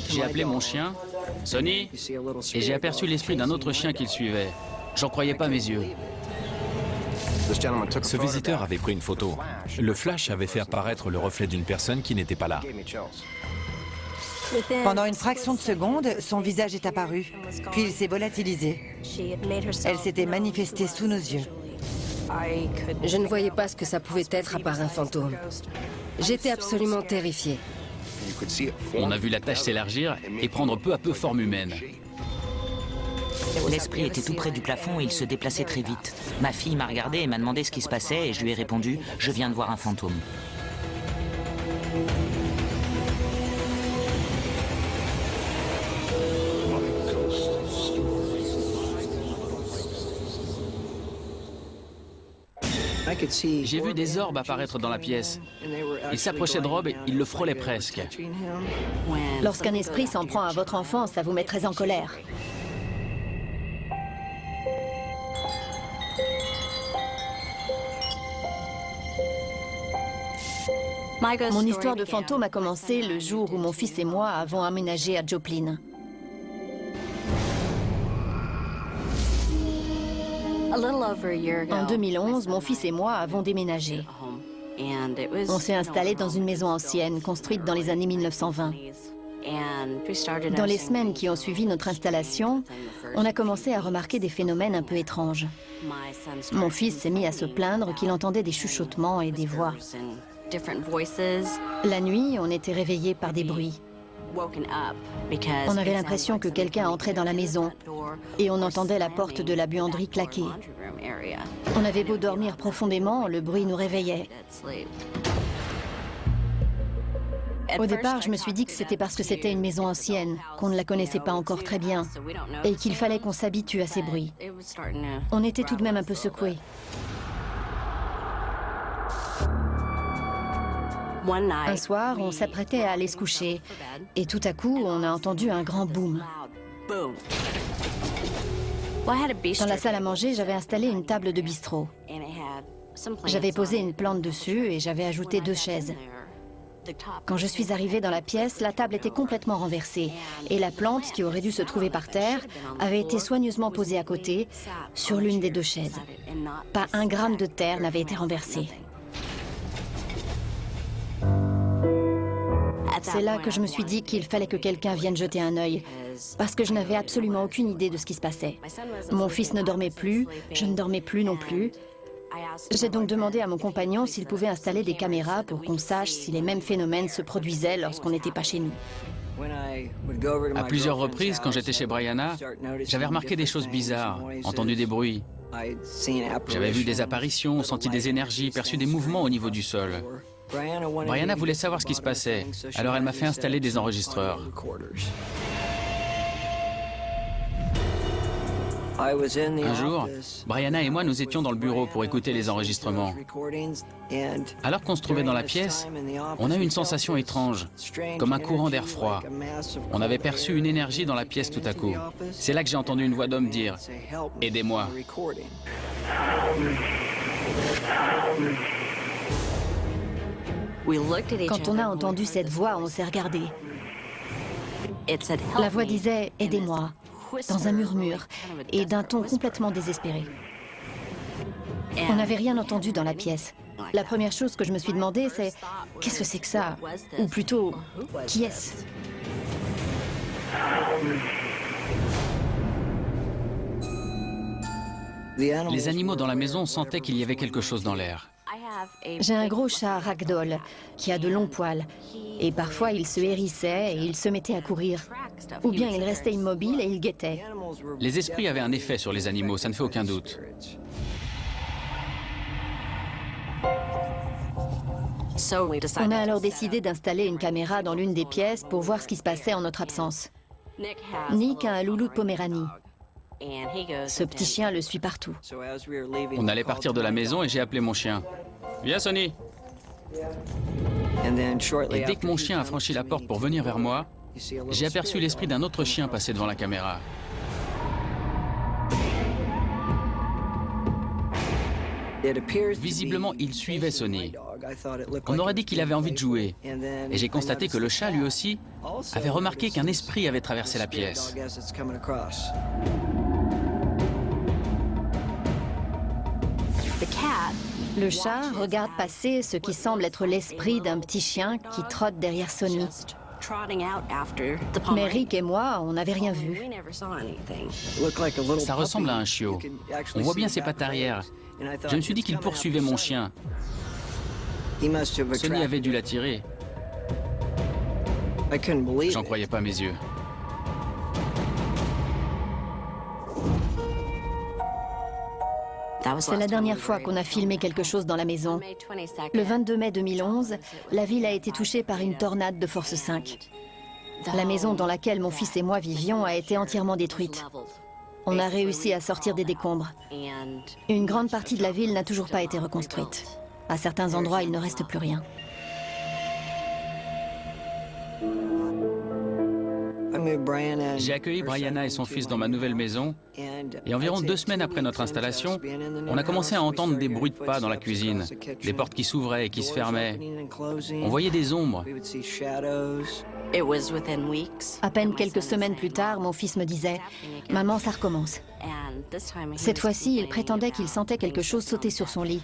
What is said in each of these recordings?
J'ai appelé mon chien, Sonny, et j'ai aperçu l'esprit d'un autre chien qui le suivait. J'en croyais pas mes yeux. Ce visiteur avait pris une photo. Le flash avait fait apparaître le reflet d'une personne qui n'était pas là. Pendant une fraction de seconde, son visage est apparu, puis il s'est volatilisé. Elle s'était manifestée sous nos yeux. Je ne voyais pas ce que ça pouvait être à part un fantôme. J'étais absolument terrifiée. On a vu la tache s'élargir et prendre peu à peu forme humaine. L'esprit était tout près du plafond et il se déplaçait très vite. Ma fille m'a regardé et m'a demandé ce qui se passait et je lui ai répondu « Je viens de voir un fantôme ». J'ai vu des orbes apparaître dans la pièce. Ils s'approchaient de Rob et ils le frôlaient presque. Lorsqu'un esprit s'en prend à votre enfant, ça vous met très en colère. Mon histoire de fantôme a commencé le jour où mon fils et moi avons emménagé à Joplin. En 2011, mon fils et moi avons déménagé. On s'est installé dans une maison ancienne, construite dans les années 1920. Dans les semaines qui ont suivi notre installation, on a commencé à remarquer des phénomènes un peu étranges. Mon fils s'est mis à se plaindre qu'il entendait des chuchotements et des voix. La nuit, on était réveillés par des bruits. On avait l'impression que quelqu'un entrait dans la maison et on entendait la porte de la buanderie claquer. On avait beau dormir profondément, le bruit nous réveillait. Au départ, je me suis dit que c'était parce que c'était une maison ancienne, qu'on ne la connaissait pas encore très bien, et qu'il fallait qu'on s'habitue à ces bruits. On était tout de même un peu secoués. Un soir, on s'apprêtait à aller se coucher, et tout à coup, on a entendu un grand boom. Dans la salle à manger, j'avais installé une table de bistrot. J'avais posé une plante dessus et j'avais ajouté 2 chaises. Quand je suis arrivée dans la pièce, la table était complètement renversée et la plante, qui aurait dû se trouver par terre, avait été soigneusement posée à côté, sur l'une des 2 chaises. Pas un gramme de terre n'avait été renversé. C'est là que je me suis dit qu'il fallait que quelqu'un vienne jeter un œil, parce que je n'avais absolument aucune idée de ce qui se passait. Mon fils ne dormait plus, je ne dormais plus non plus. J'ai donc demandé à mon compagnon s'il pouvait installer des caméras pour qu'on sache si les mêmes phénomènes se produisaient lorsqu'on n'était pas chez nous. À plusieurs reprises, quand j'étais chez Brianna, j'avais remarqué des choses bizarres, entendu des bruits. J'avais vu des apparitions, senti des énergies, perçu des mouvements au niveau du sol. Brianna voulait savoir ce qui se passait, alors elle m'a fait installer des enregistreurs. Un jour, Brianna et moi nous étions dans le bureau pour écouter les enregistrements. Alors qu'on se trouvait dans la pièce, on a eu une sensation étrange, comme un courant d'air froid. On avait perçu une énergie dans la pièce tout à coup. C'est là que j'ai entendu une voix d'homme dire « Aidez-moi ». Quand on a entendu cette voix, on s'est regardé. La voix disait « Aidez-moi », dans un murmure et d'un ton complètement désespéré. On n'avait rien entendu dans la pièce. La première chose que je me suis demandé, c'est « Qu'est-ce que c'est que ça ?» Ou plutôt « Qui est-ce ?» Les animaux dans la maison sentaient qu'il y avait quelque chose dans l'air. J'ai un gros chat ragdoll qui a de longs poils et parfois il se hérissait et il se mettait à courir. Ou bien il restait immobile et il guettait. Les esprits avaient un effet sur les animaux, ça ne fait aucun doute. On a alors décidé d'installer une caméra dans l'une des pièces pour voir ce qui se passait en notre absence. Nick a un loulou de Poméranie. Ce petit chien le suit partout. On allait partir de la maison et j'ai appelé mon chien. « Viens, Sonny !» Et dès que mon chien a franchi la porte pour venir vers moi, j'ai aperçu l'esprit d'un autre chien passer devant la caméra. Visiblement, il suivait Sonny. On aurait dit qu'il avait envie de jouer. Et j'ai constaté que le chat, lui aussi, avait remarqué qu'un esprit avait traversé la pièce. Le chat regarde passer ce qui semble être l'esprit d'un petit chien qui trotte derrière Sonny. Mais Rick et moi, on n'avait rien vu. Ça ressemble à un chiot. On voit bien ses pattes arrière. Je me suis dit qu'il poursuivait mon chien. Sonny avait dû l'attirer. J'en croyais pas mes yeux. C'est la dernière fois qu'on a filmé quelque chose dans la maison. Le 22 mai 2011, la ville a été touchée par une tornade de force 5. La maison dans laquelle mon fils et moi vivions a été entièrement détruite. On a réussi à sortir des décombres. Une grande partie de la ville n'a toujours pas été reconstruite. À certains endroits, il ne reste plus rien. J'ai accueilli Brianna et son fils dans ma nouvelle maison et environ 2 semaines après notre installation, on a commencé à entendre des bruits de pas dans la cuisine, des portes qui s'ouvraient et qui se fermaient. On voyait des ombres. À peine quelques semaines plus tard, mon fils me disait « Maman, ça recommence ». Cette fois-ci, il prétendait qu'il sentait quelque chose sauter sur son lit.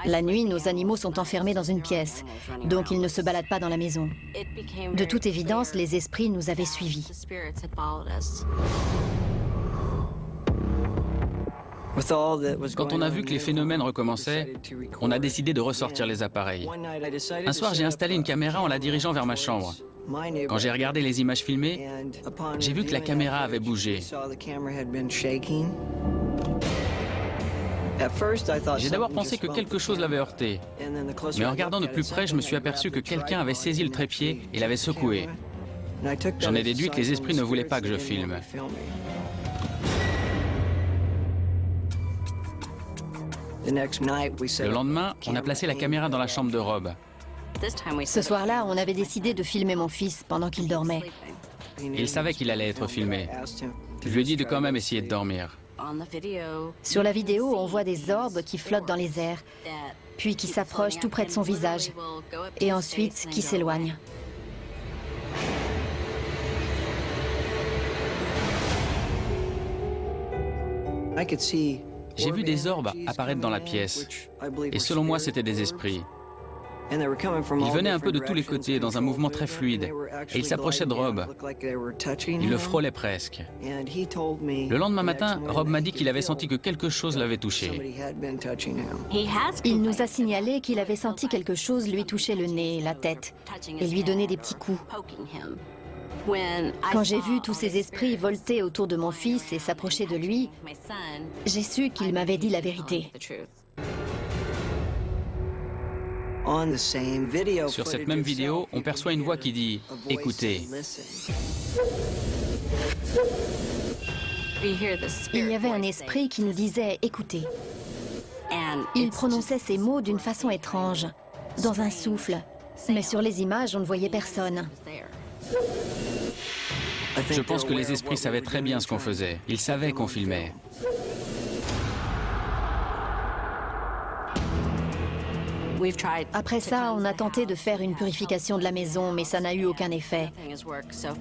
La nuit, nos animaux sont enfermés dans une pièce, donc ils ne se baladent pas dans la maison. De toute évidence, les esprits nous avaient suivis. Quand on a vu que les phénomènes recommençaient, on a décidé de ressortir les appareils. Un soir, j'ai installé une caméra en la dirigeant vers ma chambre. Quand j'ai regardé les images filmées, j'ai vu que la caméra avait bougé. J'ai d'abord pensé que quelque chose l'avait heurté, mais en regardant de plus près, je me suis aperçu que quelqu'un avait saisi le trépied et l'avait secoué. J'en ai déduit que les esprits ne voulaient pas que je filme. Le lendemain, on a placé la caméra dans la chambre de Rob. Ce soir-là, on avait décidé de filmer mon fils pendant qu'il dormait. Il savait qu'il allait être filmé. Je lui ai dit de quand même essayer de dormir. Sur la vidéo, on voit des orbes qui flottent dans les airs, puis qui s'approchent tout près de son visage, et ensuite qui s'éloignent. J'ai vu des orbes apparaître dans la pièce, et selon moi, c'étaient des esprits. Ils venaient un peu de tous les côtés, dans un mouvement très fluide, et ils s'approchaient de Rob. Ils le frôlaient presque. Le lendemain matin, Rob m'a dit qu'il avait senti que quelque chose l'avait touché. Il nous a signalé qu'il avait senti quelque chose lui toucher le nez, la tête, et lui donner des petits coups. Quand j'ai vu tous ces esprits volter autour de mon fils et s'approcher de lui, j'ai su qu'il m'avait dit la vérité. Sur cette même vidéo, on perçoit une voix qui dit « Écoutez ». Il y avait un esprit qui nous disait « Écoutez ». Il prononçait ces mots d'une façon étrange, dans un souffle, mais sur les images, on ne voyait personne. Je pense que les esprits savaient très bien ce qu'on faisait. Ils savaient qu'on filmait. Après ça, on a tenté de faire une purification de la maison, mais ça n'a eu aucun effet.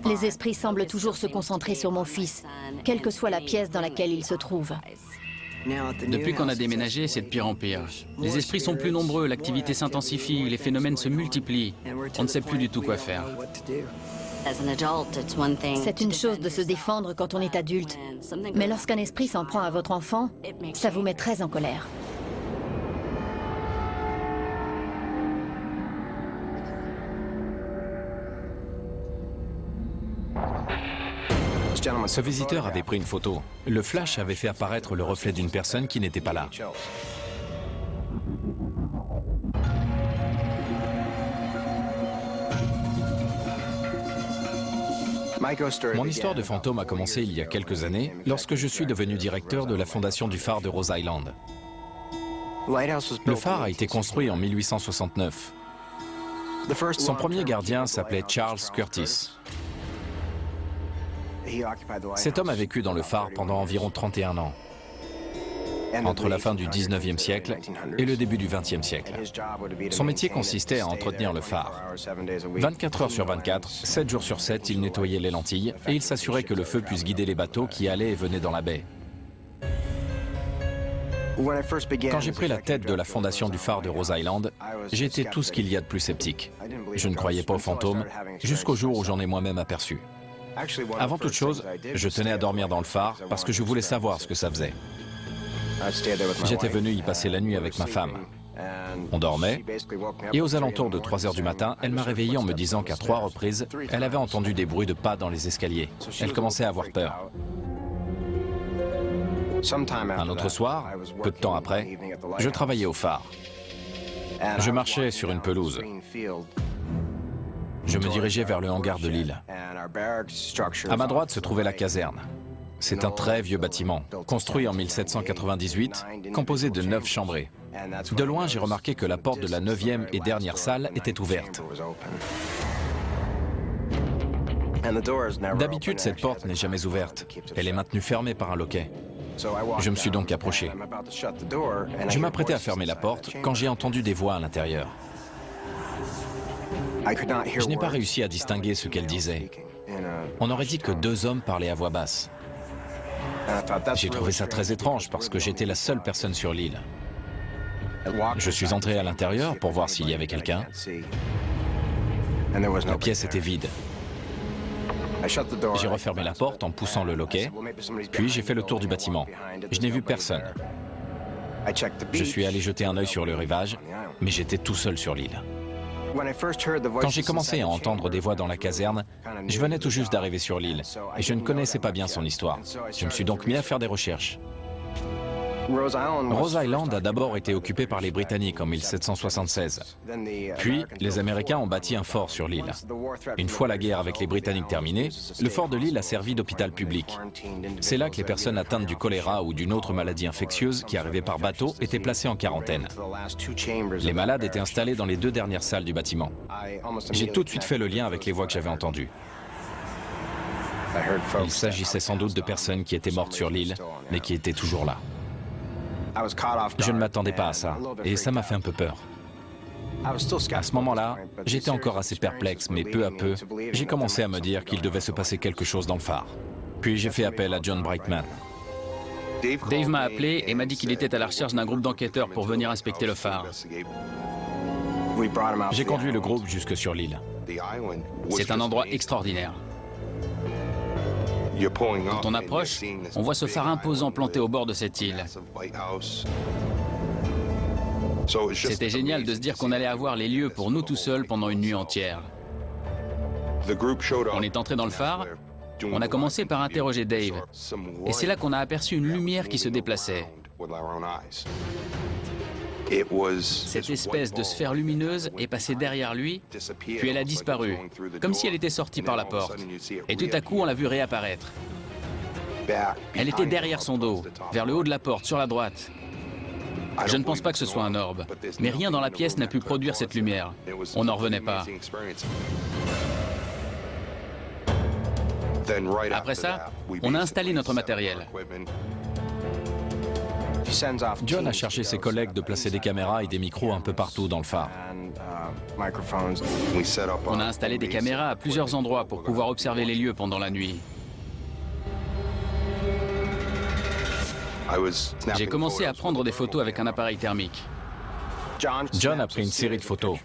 Les esprits semblent toujours se concentrer sur mon fils, quelle que soit la pièce dans laquelle il se trouve. Depuis qu'on a déménagé, c'est de pire en pire. Les esprits sont plus nombreux, l'activité s'intensifie, les phénomènes se multiplient. On ne sait plus du tout quoi faire. C'est une chose de se défendre quand on est adulte, mais lorsqu'un esprit s'en prend à votre enfant, ça vous met très en colère. Ce visiteur avait pris une photo. Le flash avait fait apparaître le reflet d'une personne qui n'était pas là. Mon histoire de fantôme a commencé il y a quelques années, lorsque je suis devenu directeur de la fondation du phare de Rose Island. Le phare a été construit en 1869. Son premier gardien s'appelait Charles Curtis. Cet homme a vécu dans le phare pendant environ 31 ans. entre la fin du 19e siècle et le début du 20e siècle. Son métier consistait à entretenir le phare. 24 heures sur 24, 7 jours sur 7, il nettoyait les lentilles et il s'assurait que le feu puisse guider les bateaux qui allaient et venaient dans la baie. Quand j'ai pris la tête de la fondation du phare de Rose Island, j'étais tout ce qu'il y a de plus sceptique. Je ne croyais pas aux fantômes, jusqu'au jour où j'en ai moi-même aperçu. Avant toute chose, je tenais à dormir dans le phare parce que je voulais savoir ce que ça faisait. J'étais venu y passer la nuit avec ma femme. On dormait, et aux alentours de 3 heures du matin, elle m'a réveillé en me disant qu'à 3 reprises, elle avait entendu des bruits de pas dans les escaliers. Elle commençait à avoir peur. Un autre soir, peu de temps après, je travaillais au phare. Je marchais sur une pelouse. Je me dirigeais vers le hangar de l'île. À ma droite se trouvait la caserne. C'est un très vieux bâtiment, construit en 1798, composé de 9 chambrées. De loin, j'ai remarqué que la porte de la 9e et dernière salle était ouverte. D'habitude, cette porte n'est jamais ouverte. Elle est maintenue fermée par un loquet. Je me suis donc approché. Je m'apprêtais à fermer la porte quand j'ai entendu des voix à l'intérieur. Je n'ai pas réussi à distinguer ce qu'elles disaient. On aurait dit que 2 hommes parlaient à voix basse. J'ai trouvé ça très étrange parce que j'étais la seule personne sur l'île. Je suis entré à l'intérieur pour voir s'il y avait quelqu'un. La pièce était vide. J'ai refermé la porte en poussant le loquet, puis j'ai fait le tour du bâtiment. Je n'ai vu personne. Je suis allé jeter un œil sur le rivage, mais j'étais tout seul sur l'île. Quand j'ai commencé à entendre des voix dans la caserne, je venais tout juste d'arriver sur l'île et je ne connaissais pas bien son histoire. Je me suis donc mis à faire des recherches. Rose Island a d'abord été occupée par les Britanniques en 1776. Puis, les Américains ont bâti un fort sur l'île. Une fois la guerre avec les Britanniques terminée, le fort de l'île a servi d'hôpital public. C'est là que les personnes atteintes du choléra ou d'une autre maladie infectieuse qui arrivaient par bateau étaient placées en quarantaine. Les malades étaient installés dans les 2 dernières salles du bâtiment. J'ai tout de suite fait le lien avec les voix que j'avais entendues. Il s'agissait sans doute de personnes qui étaient mortes sur l'île, mais qui étaient toujours là. Je ne m'attendais pas à ça, et ça m'a fait un peu peur. À ce moment-là, j'étais encore assez perplexe, mais peu à peu, j'ai commencé à me dire qu'il devait se passer quelque chose dans le phare. Puis j'ai fait appel à John Brightman. Dave m'a appelé et m'a dit qu'il était à la recherche d'un groupe d'enquêteurs pour venir inspecter le phare. J'ai conduit le groupe jusque sur l'île. C'est un endroit extraordinaire. Quand on approche, on voit ce phare imposant planté au bord de cette île. C'était génial de se dire qu'on allait avoir les lieux pour nous tout seuls pendant une nuit entière. On est entré dans le phare, on a commencé par interroger Dave, et c'est là qu'on a aperçu une lumière qui se déplaçait. Cette espèce de sphère lumineuse est passée derrière lui, puis elle a disparu, comme si elle était sortie par la porte. Et tout à coup, on l'a vue réapparaître. Elle était derrière son dos, vers le haut de la porte, sur la droite. Je ne pense pas que ce soit un orbe, mais rien dans la pièce n'a pu produire cette lumière. On n'en revenait pas. Après ça, on a installé notre matériel. John a cherché ses collègues de placer des caméras et des micros un peu partout dans le phare. On a installé des caméras à plusieurs endroits pour pouvoir observer les lieux pendant la nuit. J'ai commencé à prendre des photos avec un appareil thermique. John a pris une série de photos.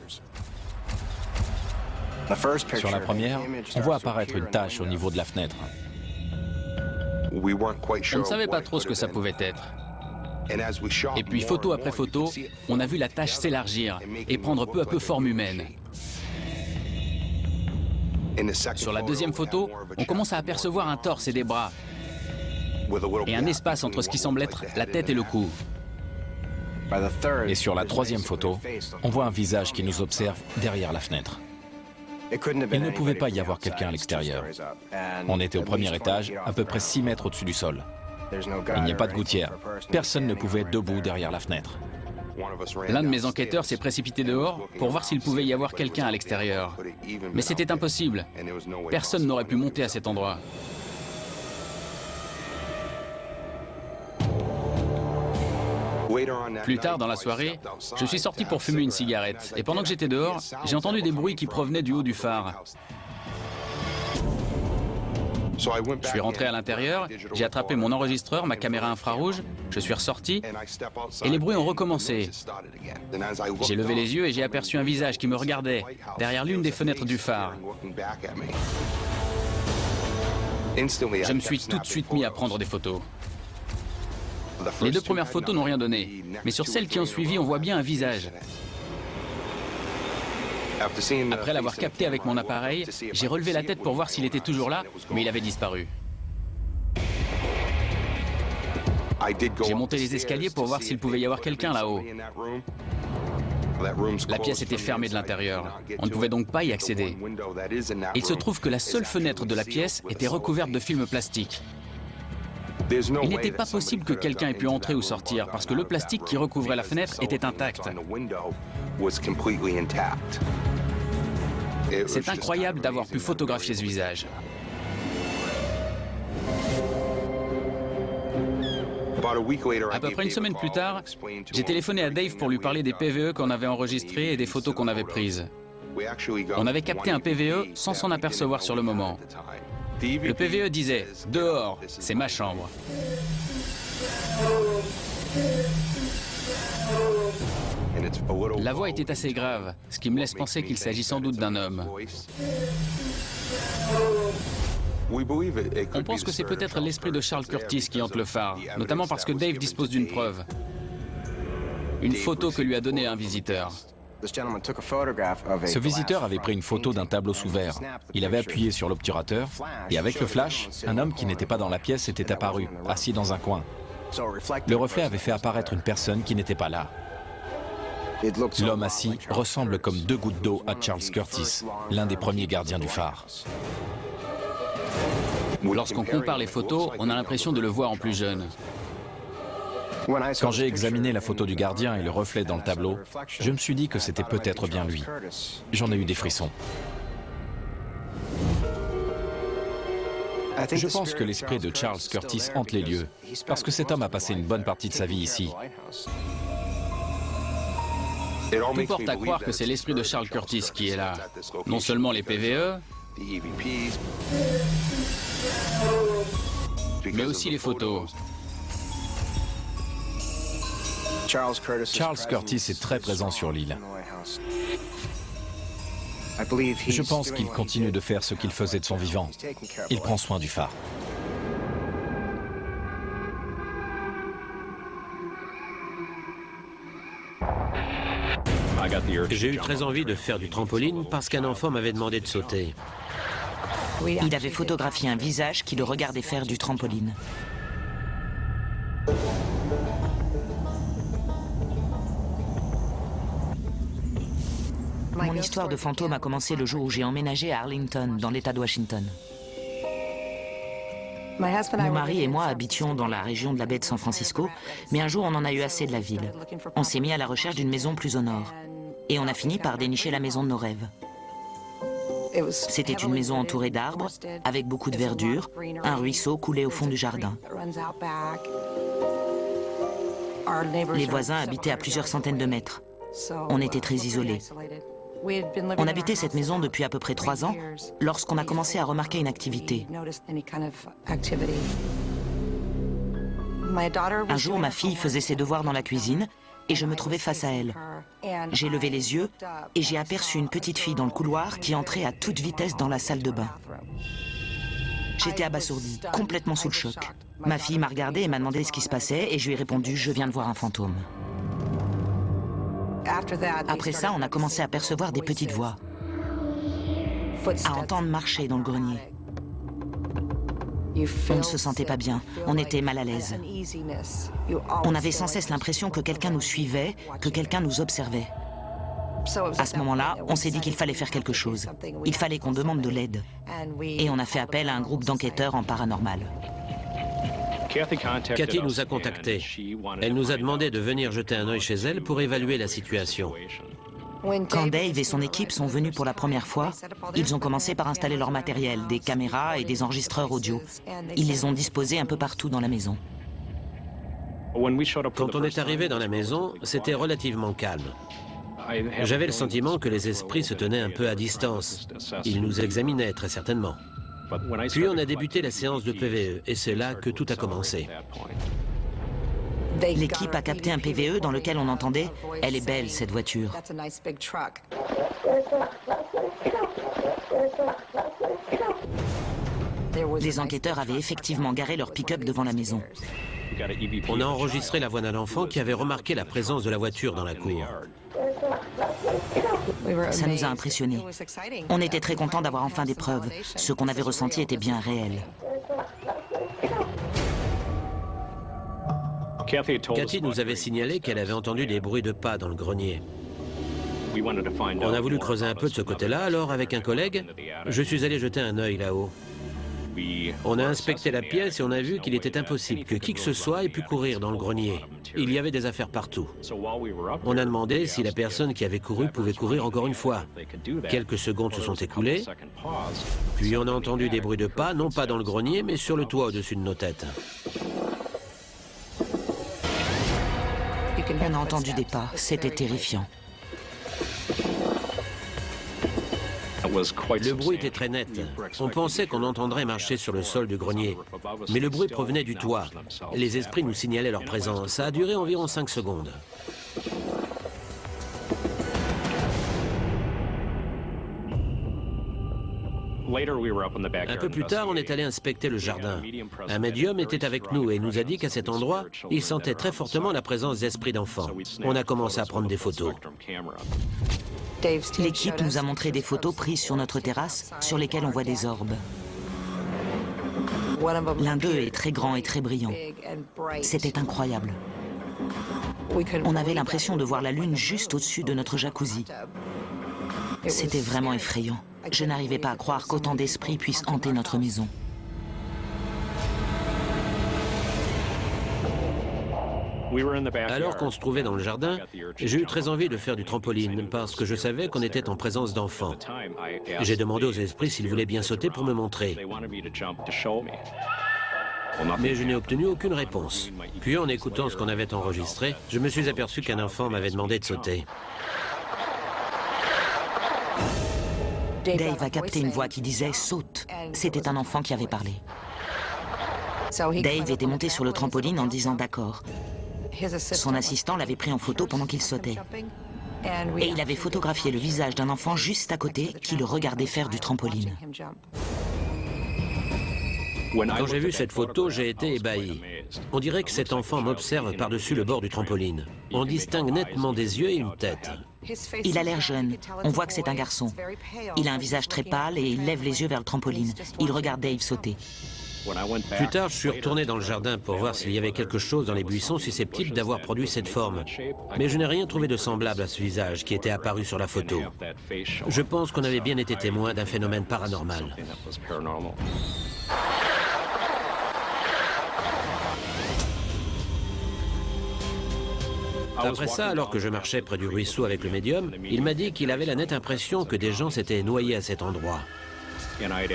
Sur la première, on voit apparaître une tache au niveau de la fenêtre. On ne savait pas trop ce que ça pouvait être. Et puis, photo après photo, on a vu la tache s'élargir et prendre peu à peu forme humaine. Sur la deuxième photo, on commence à apercevoir un torse et des bras, et un espace entre ce qui semble être la tête et le cou. Et sur la troisième photo, on voit un visage qui nous observe derrière la fenêtre. Il ne pouvait pas y avoir quelqu'un à l'extérieur. On était au premier étage, à peu près 6 mètres au-dessus du sol. Il n'y a pas de gouttière. Personne ne pouvait être debout derrière la fenêtre. L'un de mes enquêteurs s'est précipité dehors pour voir s'il pouvait y avoir quelqu'un à l'extérieur. Mais c'était impossible. Personne n'aurait pu monter à cet endroit. Plus tard dans la soirée, je suis sorti pour fumer une cigarette. Et pendant que j'étais dehors, j'ai entendu des bruits qui provenaient du haut du phare. Je suis rentré à l'intérieur, j'ai attrapé mon enregistreur, ma caméra infrarouge, je suis ressorti et les bruits ont recommencé. J'ai levé les yeux et j'ai aperçu un visage qui me regardait derrière l'une des fenêtres du phare. Je me suis tout de suite mis à prendre des photos. Les 2 premières photos n'ont rien donné, mais sur celles qui ont suivi, on voit bien un visage. Après l'avoir capté avec mon appareil, j'ai relevé la tête pour voir s'il était toujours là, mais il avait disparu. J'ai monté les escaliers pour voir s'il pouvait y avoir quelqu'un là-haut. La pièce était fermée de l'intérieur. On ne pouvait donc pas y accéder. Il se trouve que la seule fenêtre de la pièce était recouverte de film plastique. Il n'était pas possible que quelqu'un ait pu entrer ou sortir parce que le plastique qui recouvrait la fenêtre était intact. C'est incroyable d'avoir pu photographier ce visage. À peu près une semaine plus tard, j'ai téléphoné à Dave pour lui parler des PVE qu'on avait enregistrés et des photos qu'on avait prises. On avait capté un PVE sans s'en apercevoir sur le moment. Le PVE disait « Dehors, c'est ma chambre ». La voix était assez grave, ce qui me laisse penser qu'il s'agit sans doute d'un homme. On pense que c'est peut-être l'esprit de Charles Curtis qui hante le phare, notamment parce que Dave dispose d'une preuve. Une photo que lui a donnée un visiteur. Ce visiteur avait pris une photo d'un tableau sous verre. Il avait appuyé sur l'obturateur et avec le flash, un homme qui n'était pas dans la pièce était apparu, assis dans un coin. Le reflet avait fait apparaître une personne qui n'était pas là. L'homme assis ressemble comme 2 gouttes d'eau à Charles Curtis, l'un des premiers gardiens du phare. Lorsqu'on compare les photos, on a l'impression de le voir en plus jeune. Quand j'ai examiné la photo du gardien et le reflet dans le tableau, je me suis dit que c'était peut-être bien lui. J'en ai eu des frissons. Je pense que l'esprit de Charles Curtis hante les lieux, parce que cet homme a passé une bonne partie de sa vie ici. Tout porte à croire que c'est l'esprit de Charles Curtis qui est là. Non seulement les PVE, mais aussi les photos. Charles Curtis est très présent sur l'île. Je pense qu'il continue de faire ce qu'il faisait de son vivant. Il prend soin du phare. J'ai eu très envie de faire du trampoline parce qu'un enfant m'avait demandé de sauter. Il avait photographié un visage qui le regardait faire du trampoline. Mon histoire de fantôme a commencé le jour où j'ai emménagé à Arlington, dans l'État de Washington. Mon mari et moi habitions dans la région de la baie de San Francisco, mais un jour on en a eu assez de la ville. On s'est mis à la recherche d'une maison plus au nord. Et on a fini par dénicher la maison de nos rêves. C'était une maison entourée d'arbres, avec beaucoup de verdure, un ruisseau coulait au fond du jardin. Les voisins habitaient à plusieurs centaines de mètres. On était très isolés. On habitait cette maison depuis à peu près 3 ans, lorsqu'on a commencé à remarquer une activité. Un jour, ma fille faisait ses devoirs dans la cuisine, et je me trouvais face à elle. J'ai levé les yeux et j'ai aperçu une petite fille dans le couloir qui entrait à toute vitesse dans la salle de bain. J'étais abasourdie, complètement sous le choc. Ma fille m'a regardée et m'a demandé ce qui se passait et je lui ai répondu « Je viens de voir un fantôme ». Après ça, on a commencé à percevoir des petites voix, à entendre marcher dans le grenier. On ne se sentait pas bien, on était mal à l'aise. On avait sans cesse l'impression que quelqu'un nous suivait, que quelqu'un nous observait. À ce moment-là, on s'est dit qu'il fallait faire quelque chose. Il fallait qu'on demande de l'aide. Et on a fait appel à un groupe d'enquêteurs en paranormal. Cathy nous a contactés. Elle nous a demandé de venir jeter un œil chez elle pour évaluer la situation. Quand Dave et son équipe sont venus pour la première fois, ils ont commencé par installer leur matériel, des caméras et des enregistreurs audio. Ils les ont disposés un peu partout dans la maison. Quand on est arrivé dans la maison, c'était relativement calme. J'avais le sentiment que les esprits se tenaient un peu à distance. Ils nous examinaient très certainement. Puis on a débuté la séance de PVE et c'est là que tout a commencé. L'équipe a capté un PVE dans lequel on entendait « Elle est belle, cette voiture ». Les enquêteurs avaient effectivement garé leur pick-up devant la maison. On a enregistré la voix d'un enfant qui avait remarqué la présence de la voiture dans la cour. Ça nous a impressionnés. On était très contents d'avoir enfin des preuves. Ce qu'on avait ressenti était bien réel. Cathy nous avait signalé qu'elle avait entendu des bruits de pas dans le grenier. On a voulu creuser un peu de ce côté-là, alors avec un collègue, je suis allé jeter un œil là-haut. On a inspecté la pièce et on a vu qu'il était impossible que qui que ce soit ait pu courir dans le grenier. Il y avait des affaires partout. On a demandé si la personne qui avait couru pouvait courir encore une fois. Quelques secondes se sont écoulées, puis on a entendu des bruits de pas, non pas dans le grenier, mais sur le toit au-dessus de nos têtes. On a entendu des pas, c'était terrifiant. Le bruit était très net. On pensait qu'on entendrait marcher sur le sol du grenier. Mais le bruit provenait du toit. Les esprits nous signalaient leur présence. Ça a duré environ 5 secondes. Un peu plus tard, on est allé inspecter le jardin. Un médium était avec nous et nous a dit qu'à cet endroit, il sentait très fortement la présence d'esprits d'enfants. On a commencé à prendre des photos. L'équipe nous a montré des photos prises sur notre terrasse sur lesquelles on voit des orbes. L'un d'eux est très grand et très brillant. C'était incroyable. On avait l'impression de voir la lune juste au-dessus de notre jacuzzi. C'était vraiment effrayant. Je n'arrivais pas à croire qu'autant d'esprits puissent hanter notre maison. Alors qu'on se trouvait dans le jardin, j'ai eu très envie de faire du trampoline parce que je savais qu'on était en présence d'enfants. J'ai demandé aux esprits s'ils voulaient bien sauter pour me montrer. Mais je n'ai obtenu aucune réponse. Puis en écoutant ce qu'on avait enregistré, je me suis aperçu qu'un enfant m'avait demandé de sauter. Dave a capté une voix qui disait « Saute ». C'était un enfant qui avait parlé. Dave était monté sur le trampoline en disant « D'accord ». Son assistant l'avait pris en photo pendant qu'il sautait. Et il avait photographié le visage d'un enfant juste à côté qui le regardait faire du trampoline. Quand j'ai vu cette photo, j'ai été ébahi. On dirait que cet enfant m'observe par-dessus le bord du trampoline. On distingue nettement des yeux et une tête. Il a l'air jeune. On voit que c'est un garçon. Il a un visage très pâle et il lève les yeux vers le trampoline. Il regarde Dave sauter. Plus tard, je suis retourné dans le jardin pour voir s'il y avait quelque chose dans les buissons susceptible d'avoir produit cette forme. Mais je n'ai rien trouvé de semblable à ce visage qui était apparu sur la photo. Je pense qu'on avait bien été témoin d'un phénomène paranormal. Après ça, alors que je marchais près du ruisseau avec le médium, il m'a dit qu'il avait la nette impression que des gens s'étaient noyés à cet endroit.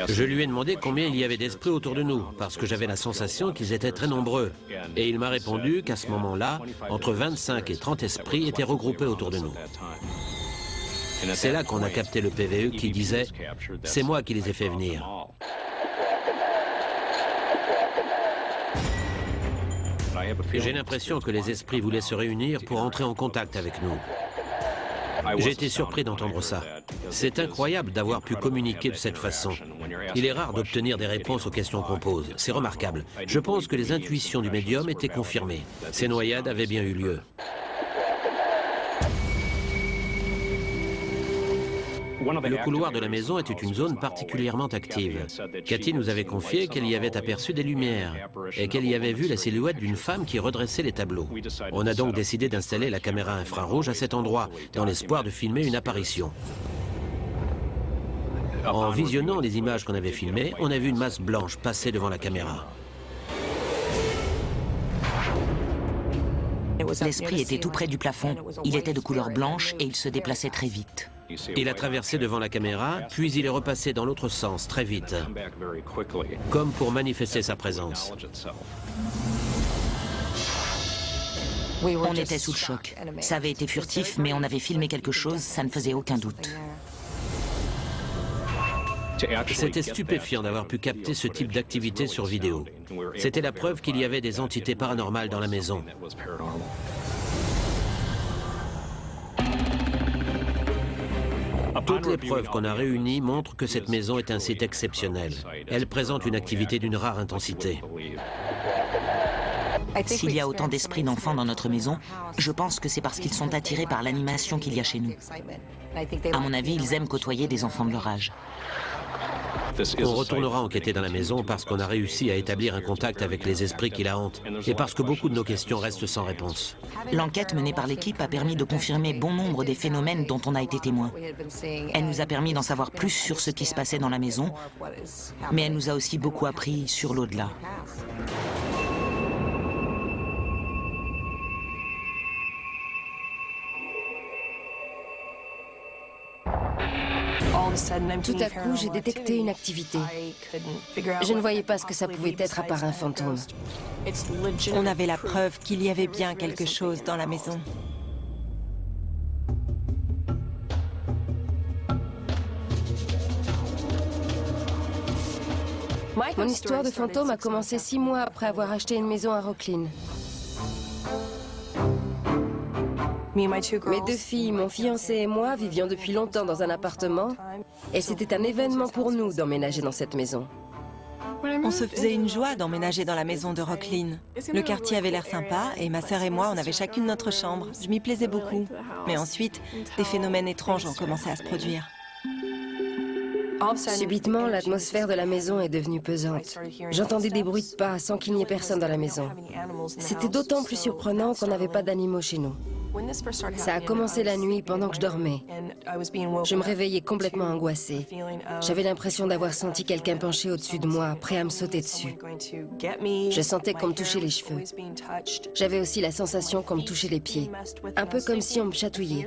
Je lui ai demandé combien il y avait d'esprits autour de nous, parce que j'avais la sensation qu'ils étaient très nombreux. Et il m'a répondu qu'à ce moment-là, entre 25 et 30 esprits étaient regroupés autour de nous. C'est là qu'on a capté le PVE qui disait « C'est moi qui les ai fait venir ». J'ai l'impression que les esprits voulaient se réunir pour entrer en contact avec nous. J'ai été surpris d'entendre ça. C'est incroyable d'avoir pu communiquer de cette façon. Il est rare d'obtenir des réponses aux questions qu'on pose. C'est remarquable. Je pense que les intuitions du médium étaient confirmées. Ces noyades avaient bien eu lieu. Le couloir de la maison était une zone particulièrement active. Cathy nous avait confié qu'elle y avait aperçu des lumières et qu'elle y avait vu la silhouette d'une femme qui redressait les tableaux. On a donc décidé d'installer la caméra infrarouge à cet endroit, dans l'espoir de filmer une apparition. En visionnant les images qu'on avait filmées, on a vu une masse blanche passer devant la caméra. L'esprit était tout près du plafond. Il était de couleur blanche et il se déplaçait très vite. Il a traversé devant la caméra, puis il est repassé dans l'autre sens très vite, comme pour manifester sa présence. On était sous le choc. Ça avait été furtif, mais on avait filmé quelque chose, ça ne faisait aucun doute. C'était stupéfiant d'avoir pu capter ce type d'activité sur vidéo. C'était la preuve qu'il y avait des entités paranormales dans la maison. Toutes les preuves qu'on a réunies montrent que cette maison est un site exceptionnel. Elle présente une activité d'une rare intensité. S'il y a autant d'esprits d'enfants dans notre maison, je pense que c'est parce qu'ils sont attirés par l'animation qu'il y a chez nous. À mon avis, ils aiment côtoyer des enfants de leur âge. On retournera enquêter dans la maison parce qu'on a réussi à établir un contact avec les esprits qui la hantent et parce que beaucoup de nos questions restent sans réponse. L'enquête menée par l'équipe a permis de confirmer bon nombre des phénomènes dont on a été témoin. Elle nous a permis d'en savoir plus sur ce qui se passait dans la maison, mais elle nous a aussi beaucoup appris sur l'au-delà. Tout à coup, j'ai détecté une activité. Je ne voyais pas ce que ça pouvait être à part un fantôme. On avait la preuve qu'il y avait bien quelque chose dans la maison. Mon histoire de fantôme a commencé 6 mois après avoir acheté une maison à Rocklin. Mes 2 filles, mon fiancé et moi vivions depuis longtemps dans un appartement et c'était un événement pour nous d'emménager dans cette maison. On se faisait une joie d'emménager dans la maison de Rocklin. Le quartier avait l'air sympa et ma sœur et moi, on avait chacune notre chambre. Je m'y plaisais beaucoup. Mais ensuite, des phénomènes étranges ont commencé à se produire. Subitement, l'atmosphère de la maison est devenue pesante. J'entendais des bruits de pas sans qu'il n'y ait personne dans la maison. C'était d'autant plus surprenant qu'on n'avait pas d'animaux chez nous. Ça a commencé la nuit pendant que je dormais. Je me réveillais complètement angoissée. J'avais l'impression d'avoir senti quelqu'un penché au-dessus de moi, prêt à me sauter dessus. Je sentais qu'on me touchait les cheveux. J'avais aussi la sensation qu'on me touchait les pieds, un peu comme si on me chatouillait.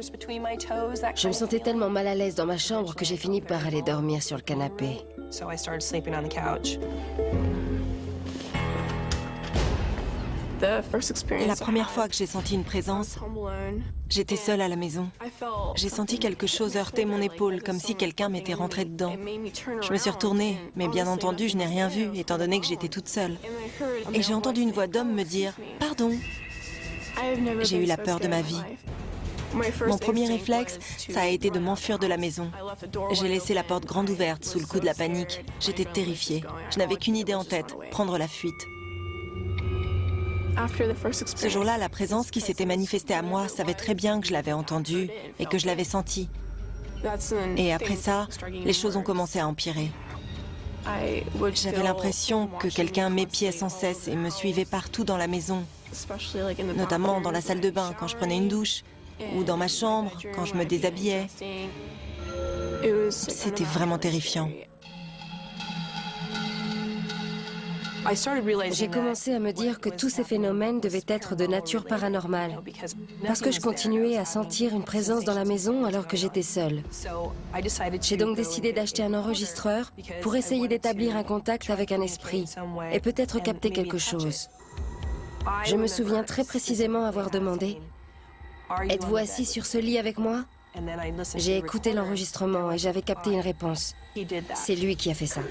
Je me sentais tellement mal à l'aise dans ma chambre que j'ai fini par aller dormir sur le canapé. La première fois que j'ai senti une présence, j'étais seule à la maison. J'ai senti quelque chose heurter mon épaule, comme si quelqu'un m'était rentré dedans. Je me suis retournée, mais bien entendu, je n'ai rien vu, étant donné que j'étais toute seule. Et j'ai entendu une voix d'homme me dire « Pardon ». J'ai eu la peur de ma vie. Mon premier réflexe, ça a été de m'enfuir de la maison. J'ai laissé la porte grande ouverte sous le coup de la panique. J'étais terrifiée. Je n'avais qu'une idée en tête, prendre la fuite. Ce jour-là, la présence qui s'était manifestée à moi savait très bien que je l'avais entendue et que je l'avais sentie. Et après ça, les choses ont commencé à empirer. J'avais l'impression que quelqu'un m'épiait sans cesse et me suivait partout dans la maison, notamment dans la salle de bain quand je prenais une douche, ou dans ma chambre quand je me déshabillais. C'était vraiment terrifiant. J'ai commencé à me dire que tous ces phénomènes devaient être de nature paranormale, parce que je continuais à sentir une présence dans la maison alors que j'étais seule. J'ai donc décidé d'acheter un enregistreur pour essayer d'établir un contact avec un esprit et peut-être capter quelque chose. Je me souviens très précisément avoir demandé « Êtes-vous assis sur ce lit avec moi ?» J'ai écouté l'enregistrement et j'avais capté une réponse. C'est lui qui a fait ça.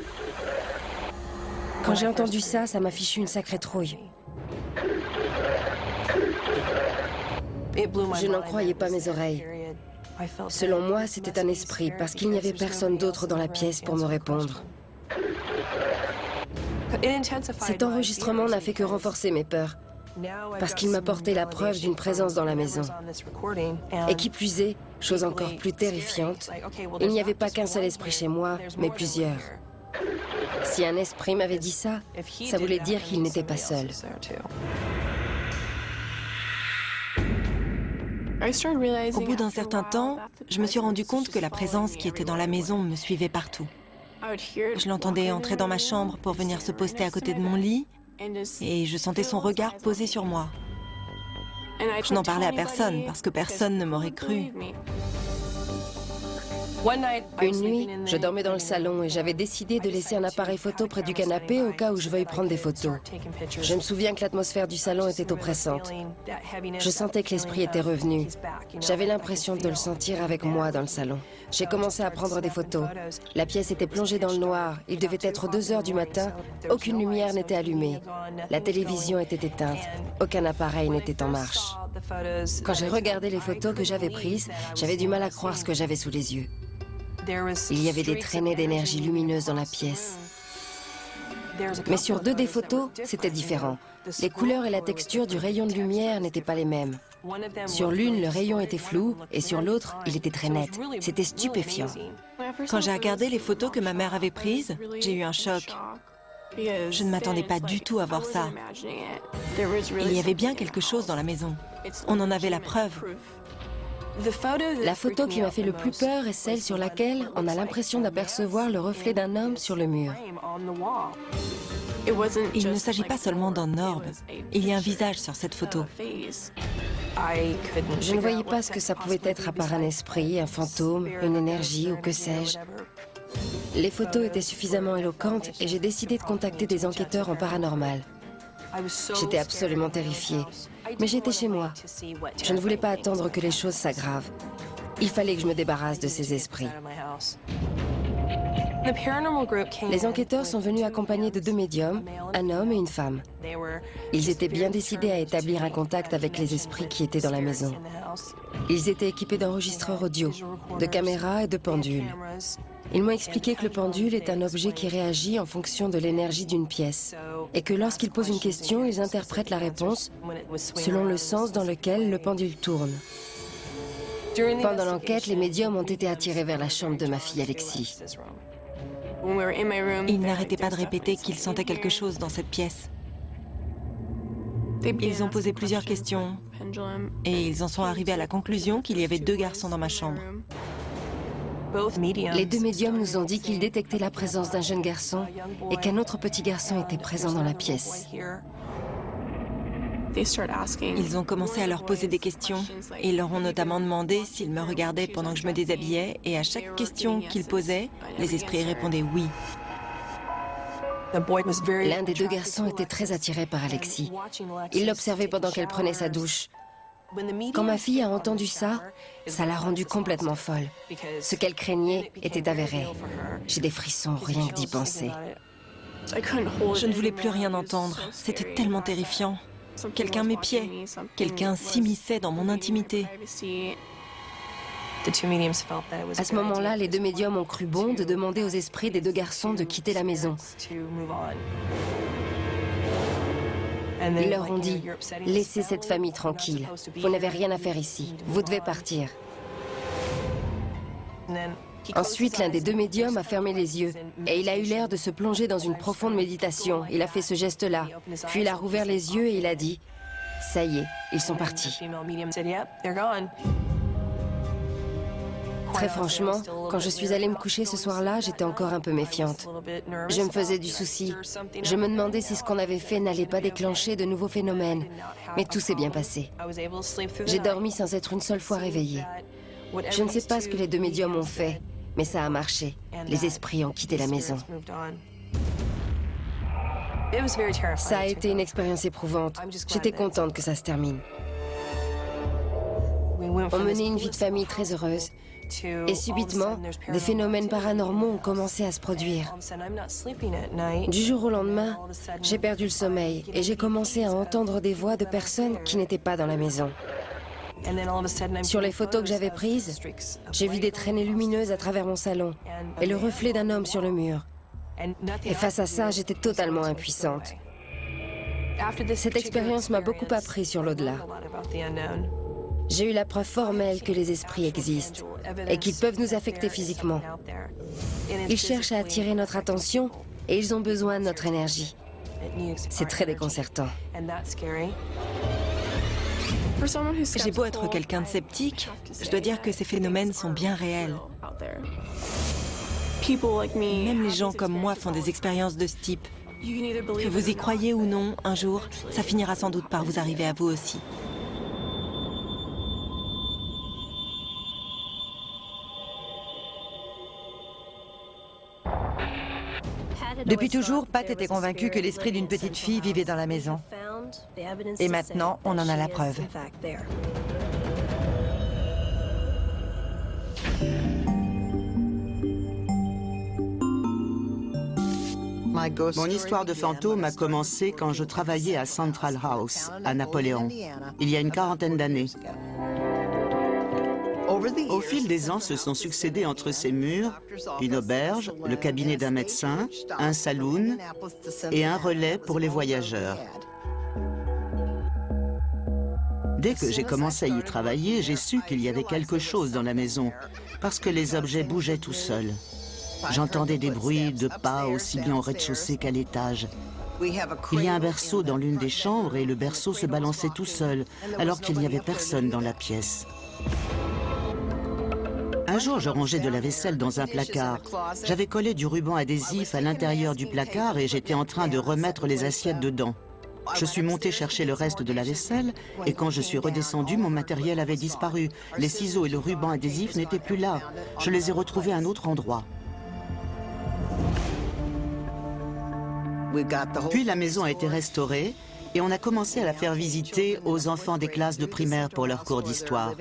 Quand j'ai entendu ça, ça m'a fichu une sacrée trouille. Je n'en croyais pas mes oreilles. Selon moi, c'était un esprit, parce qu'il n'y avait personne d'autre dans la pièce pour me répondre. Cet enregistrement n'a fait que renforcer mes peurs, parce qu'il m'apportait la preuve d'une présence dans la maison. Et qui plus est, chose encore plus terrifiante, il n'y avait pas qu'un seul esprit chez moi, mais plusieurs. Si un esprit m'avait dit ça, ça voulait dire qu'il n'était pas seul. Au bout d'un certain temps, je me suis rendu compte que la présence qui était dans la maison me suivait partout. Je l'entendais entrer dans ma chambre pour venir se poster à côté de mon lit, et je sentais son regard posé sur moi. Je n'en parlais à personne, parce que personne ne m'aurait cru. Une nuit, je dormais dans le salon et j'avais décidé de laisser un appareil photo près du canapé au cas où je veuille prendre des photos. Je me souviens que l'atmosphère du salon était oppressante. Je sentais que l'esprit était revenu. J'avais l'impression de le sentir avec moi dans le salon. J'ai commencé à prendre des photos. La pièce était plongée dans le noir. Il devait être 2 heures du matin. Aucune lumière n'était allumée. La télévision était éteinte. Aucun appareil n'était en marche. Quand j'ai regardé les photos que j'avais prises, j'avais du mal à croire ce que j'avais sous les yeux. Il y avait des traînées d'énergie lumineuse dans la pièce. Mais sur 2 des photos, c'était différent. Les couleurs et la texture du rayon de lumière n'étaient pas les mêmes. Sur l'une, le rayon était flou, et sur l'autre, il était très net. C'était stupéfiant. Quand j'ai regardé les photos que ma mère avait prises, j'ai eu un choc. Je ne m'attendais pas du tout à voir ça. Il y avait bien quelque chose dans la maison. On en avait la preuve. La photo qui m'a fait le plus peur est celle sur laquelle on a l'impression d'apercevoir le reflet d'un homme sur le mur. Il ne s'agit pas seulement d'un orbe. Il y a un visage sur cette photo. Je ne voyais pas ce que ça pouvait être à part un esprit, un fantôme, une énergie ou que sais-je. Les photos étaient suffisamment éloquentes et j'ai décidé de contacter des enquêteurs en paranormal. J'étais absolument terrifiée, mais j'étais chez moi. Je ne voulais pas attendre que les choses s'aggravent. Il fallait que je me débarrasse de ces esprits. Les enquêteurs sont venus accompagnés de 2 médiums, un homme et une femme. Ils étaient bien décidés à établir un contact avec les esprits qui étaient dans la maison. Ils étaient équipés d'enregistreurs audio, de caméras et de pendules. Ils m'ont expliqué que le pendule est un objet qui réagit en fonction de l'énergie d'une pièce et que lorsqu'ils posent une question, ils interprètent la réponse selon le sens dans lequel le pendule tourne. Pendant l'enquête, les médiums ont été attirés vers la chambre de ma fille Alexis. Ils n'arrêtaient pas de répéter qu'ils sentaient quelque chose dans cette pièce. Ils ont posé plusieurs questions et ils en sont arrivés à la conclusion qu'il y avait 2 garçons dans ma chambre. Les 2 médiums nous ont dit qu'ils détectaient la présence d'un jeune garçon et qu'un autre petit garçon était présent dans la pièce. Ils ont commencé à leur poser des questions et ils leur ont notamment demandé s'ils me regardaient pendant que je me déshabillais, et à chaque question qu'ils posaient, les esprits répondaient oui. L'un des 2 garçons était très attiré par Alexis. Il l'observait pendant qu'elle prenait sa douche. Quand ma fille a entendu ça, ça l'a rendue complètement folle. Ce qu'elle craignait était avéré. J'ai des frissons rien que d'y penser. Je ne voulais plus rien entendre. C'était tellement terrifiant. Quelqu'un m'épiait. Quelqu'un s'immisçait dans mon intimité. À ce moment-là, les 2 médiums ont cru bon de demander aux esprits des 2 garçons de quitter la maison. Ils leur ont dit « Laissez cette famille tranquille. Vous n'avez rien à faire ici. Vous devez partir. » Ensuite, l'un des 2 médiums a fermé les yeux et il a eu l'air de se plonger dans une profonde méditation. Il a fait ce geste-là. Puis il a rouvert les yeux et il a dit « Ça y est, ils sont partis. » Très franchement, quand je suis allée me coucher ce soir-là, j'étais encore un peu méfiante. Je me faisais du souci. Je me demandais si ce qu'on avait fait n'allait pas déclencher de nouveaux phénomènes. Mais tout s'est bien passé. J'ai dormi sans être une seule fois réveillée. Je ne sais pas ce que les 2 médiums ont fait, mais ça a marché. Les esprits ont quitté la maison. Ça a été une expérience éprouvante. J'étais contente que ça se termine. On menait une vie de famille très heureuse. Et subitement, des phénomènes paranormaux ont commencé à se produire. Du jour au lendemain, j'ai perdu le sommeil et j'ai commencé à entendre des voix de personnes qui n'étaient pas dans la maison. Sur les photos que j'avais prises, j'ai vu des traînées lumineuses à travers mon salon et le reflet d'un homme sur le mur. Et face à ça, j'étais totalement impuissante. Cette expérience m'a beaucoup appris sur l'au-delà. J'ai eu la preuve formelle que les esprits existent et qu'ils peuvent nous affecter physiquement. Ils cherchent à attirer notre attention et ils ont besoin de notre énergie. C'est très déconcertant. J'ai beau être quelqu'un de sceptique, je dois dire que ces phénomènes sont bien réels. Même les gens comme moi font des expériences de ce type. Que vous y croyez ou non, un jour, ça finira sans doute par vous arriver à vous aussi. Depuis toujours, Pat était convaincue que l'esprit d'une petite fille vivait dans la maison. Et maintenant, on en a la preuve. Mon histoire de fantôme a commencé quand je travaillais à Central House, à Napoléon, il y a une quarantaine d'années. Au fil des ans se sont succédés entre ces murs une auberge, le cabinet d'un médecin, un saloon et un relais pour les voyageurs. Dès que j'ai commencé à y travailler, j'ai su qu'il y avait quelque chose dans la maison, parce que les objets bougeaient tout seuls. J'entendais des bruits de pas aussi bien au rez-de-chaussée qu'à l'étage. Il y a un berceau dans l'une des chambres et le berceau se balançait tout seul, alors qu'il n'y avait personne dans la pièce. Un jour, je rangeais de la vaisselle dans un placard. J'avais collé du ruban adhésif à l'intérieur du placard et j'étais en train de remettre les assiettes dedans. Je suis montée chercher le reste de la vaisselle et quand je suis redescendue, mon matériel avait disparu. Les ciseaux et le ruban adhésif n'étaient plus là. Je les ai retrouvés à un autre endroit. Puis la maison a été restaurée et on a commencé à la faire visiter aux enfants des classes de primaire pour leur cours d'histoire.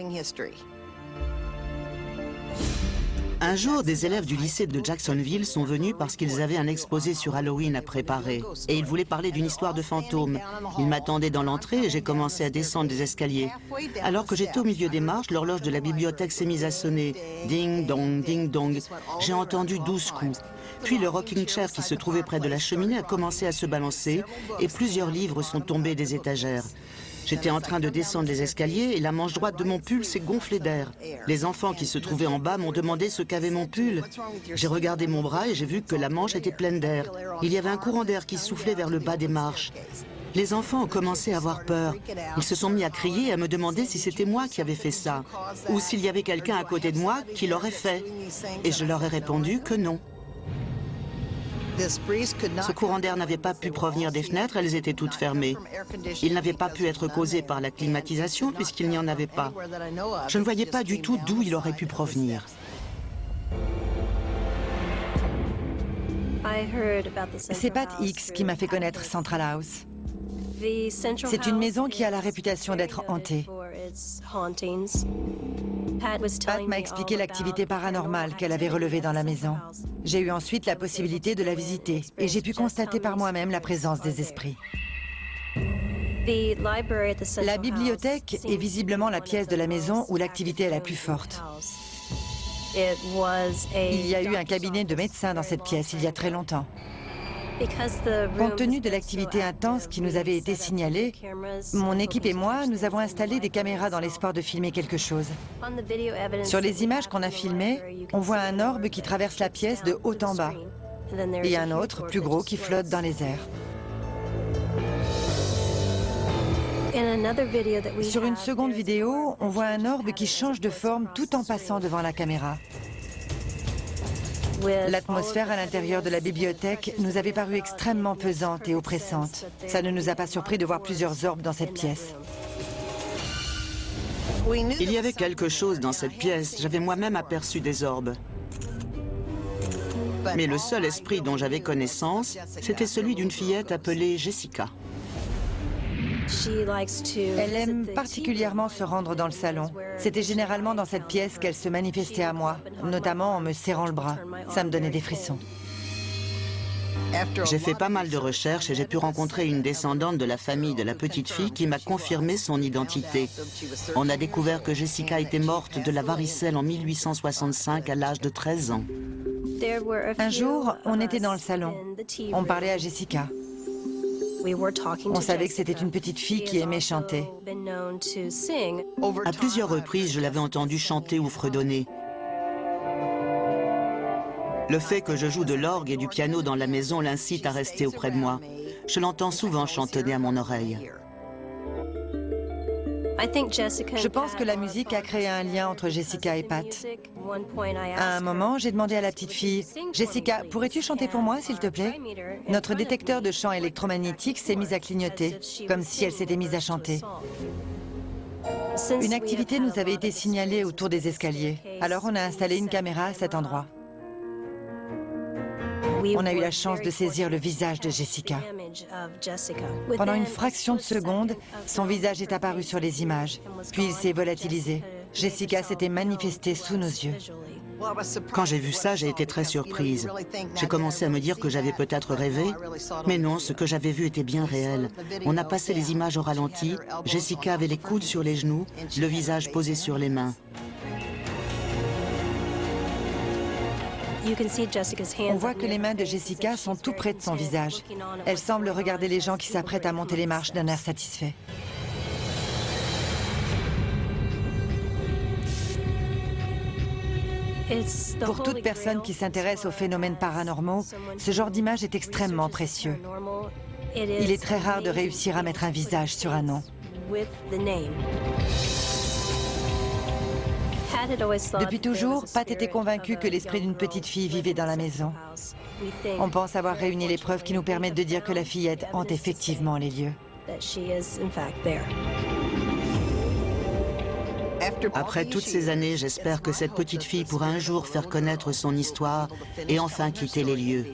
Un jour, des élèves du lycée de Jacksonville sont venus parce qu'ils avaient un exposé sur Halloween à préparer et ils voulaient parler d'une histoire de fantômes. Ils m'attendaient dans l'entrée et j'ai commencé à descendre des escaliers. Alors que j'étais au milieu des marches, l'horloge de la bibliothèque s'est mise à sonner. Ding dong, ding dong. J'ai entendu 12 coups. Puis le rocking chair qui se trouvait près de la cheminée a commencé à se balancer et plusieurs livres sont tombés des étagères. J'étais en train de descendre les escaliers et la manche droite de mon pull s'est gonflée d'air. Les enfants qui se trouvaient en bas m'ont demandé ce qu'avait mon pull. J'ai regardé mon bras et j'ai vu que la manche était pleine d'air. Il y avait un courant d'air qui soufflait vers le bas des marches. Les enfants ont commencé à avoir peur. Ils se sont mis à crier et à me demander si c'était moi qui avais fait ça, ou s'il y avait quelqu'un à côté de moi qui l'aurait fait. Et je leur ai répondu que non. Ce courant d'air n'avait pas pu provenir des fenêtres, elles étaient toutes fermées. Il n'avait pas pu être causé par la climatisation puisqu'il n'y en avait pas. Je ne voyais pas du tout d'où il aurait pu provenir. C'est Pat Hicks qui m'a fait connaître Central House. C'est une maison qui a la réputation d'être hantée. Pat m'a expliqué l'activité paranormale qu'elle avait relevée dans la maison. J'ai eu ensuite la possibilité de la visiter et j'ai pu constater par moi-même la présence des esprits. La bibliothèque est visiblement la pièce de la maison où l'activité est la plus forte. Il y a eu un cabinet de médecin dans cette pièce il y a très longtemps. Compte tenu de l'activité intense qui nous avait été signalée, mon équipe et moi, nous avons installé des caméras dans l'espoir de filmer quelque chose. Sur les images qu'on a filmées, on voit un orbe qui traverse la pièce de haut en bas et un autre, plus gros, qui flotte dans les airs. Sur une seconde vidéo, on voit un orbe qui change de forme tout en passant devant la caméra. L'atmosphère à l'intérieur de la bibliothèque nous avait paru extrêmement pesante et oppressante. Ça ne nous a pas surpris de voir plusieurs orbes dans cette pièce. Il y avait quelque chose dans cette pièce, j'avais moi-même aperçu des orbes. Mais le seul esprit dont j'avais connaissance, c'était celui d'une fillette appelée Jessica. Elle aime particulièrement se rendre dans le salon. C'était généralement dans cette pièce qu'elle se manifestait à moi, notamment en me serrant le bras. Ça me donnait des frissons. J'ai fait pas mal de recherches et j'ai pu rencontrer une descendante de la famille de la petite fille qui m'a confirmé son identité. On a découvert que Jessica était morte de la varicelle en 1865 à l'âge de 13 ans. Un jour, on était dans le salon. On parlait à Jessica. On savait que c'était une petite fille qui aimait chanter. À plusieurs reprises, je l'avais entendue chanter ou fredonner. Le fait que je joue de l'orgue et du piano dans la maison l'incite à rester auprès de moi. Je l'entends souvent chantonner à mon oreille. Je pense que la musique a créé un lien entre Jessica et Pat. À un moment, j'ai demandé à la petite fille, « Jessica, pourrais-tu chanter pour moi, s'il te plaît ?» Notre détecteur de chant électromagnétique s'est mis à clignoter, comme si elle s'était mise à chanter. Une activité nous avait été signalée autour des escaliers, alors on a installé une caméra à cet endroit. On a eu la chance de saisir le visage de Jessica. Pendant une fraction de seconde, son visage est apparu sur les images, puis il s'est volatilisé. Jessica s'était manifestée sous nos yeux. Quand j'ai vu ça, j'ai été très surprise. J'ai commencé à me dire que j'avais peut-être rêvé, mais non, ce que j'avais vu était bien réel. On a passé les images au ralenti, Jessica avait les coudes sur les genoux, le visage posé sur les mains. On voit que les mains de Jessica sont tout près de son visage. Elle semble regarder les gens qui s'apprêtent à monter les marches d'un air satisfait. Pour toute personne qui s'intéresse aux phénomènes paranormaux, ce genre d'image est extrêmement précieux. Il est très rare de réussir à mettre un visage sur un nom. Depuis toujours, Pat était convaincue que l'esprit d'une petite fille vivait dans la maison. On pense avoir réuni les preuves qui nous permettent de dire que la fillette hante effectivement les lieux. Après toutes ces années, j'espère que cette petite fille pourra un jour faire connaître son histoire et enfin quitter les lieux.